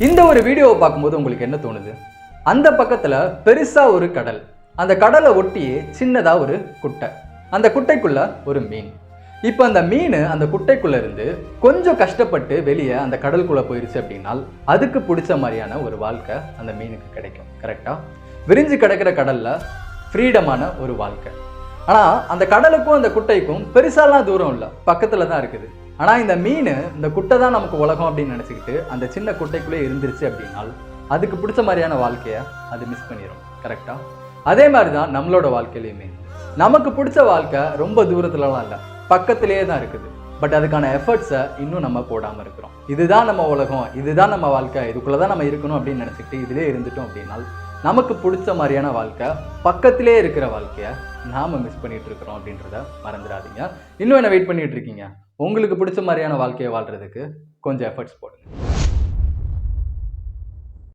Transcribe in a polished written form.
இந்த ஒரு வீடியோவை பார்க்கும்போது உங்களுக்கு என்ன தோணுது? அந்த பக்கத்தில் பெருசாக ஒரு கடல், அந்த கடலை ஒட்டியே சின்னதாக ஒரு குட்டை, அந்த குட்டைக்குள்ள ஒரு மீன். இப்போ அந்த மீன் அந்த குட்டைக்குள்ள இருந்து கொஞ்சம் கஷ்டப்பட்டு வெளியே அந்த கடலுக்குள்ளே போயிடுச்சு அப்படின்னால் அதுக்கு பிடிச்ச மாதிரியான ஒரு வாழ்க்கை அந்த மீனுக்கு கிடைக்கும். கரெக்டாக விரிஞ்சு கிடக்கிற கடலில் ஃப்ரீடமான ஒரு வாழ்க்கை. ஆனால் அந்த கடலுக்கும் அந்த குட்டைக்கும் பெருசாலாம் தூரம் இல்லை, பக்கத்தில் தான் இருக்குது. ஆனால் இந்த மீன் இந்த குட்டை தான் நமக்கு உலகம் அப்படின்னு நினச்சிக்கிட்டு அந்த சின்ன குட்டைக்குள்ளே இருந்துருச்சு அப்படின்னால் அதுக்கு பிடிச்ச மாதிரியான வாழ்க்கையை அது மிஸ் பண்ணிடும். கரெக்டாக அதே மாதிரி தான் நம்மளோட வாழ்க்கையிலையுமே நமக்கு பிடிச்ச வாழ்க்கை ரொம்ப தூரத்துலலாம் இல்லை, பக்கத்திலேயே தான் இருக்குது. பட் அதுக்கான எஃபர்ட்ஸை இன்னும் நம்ம போடாமல் இருக்கிறோம். இதுதான் நம்ம உலகம், இதுதான் நம்ம வாழ்க்கை, இதுக்குள்ளே தான் நம்ம இருக்கணும் அப்படின்னு நினச்சிக்கிட்டு இதிலே இருந்துட்டோம் அப்படின்னால் நமக்கு பிடிச்ச மாதிரியான வாழ்க்கை, பக்கத்திலே இருக்கிற வாழ்க்கையை நாம் மிஸ் பண்ணிட்டு இருக்கிறோம் அப்படின்றத மறந்துடாதீங்க. இன்னும் என்ன வெயிட் பண்ணிட்டு இருக்கீங்க? உங்களுக்கு பிடிச்ச மாதிரியான வாழ்க்கையை வாழ்றதுக்கு கொஞ்சம் எஃபர்ட்ஸ் போடுங்க.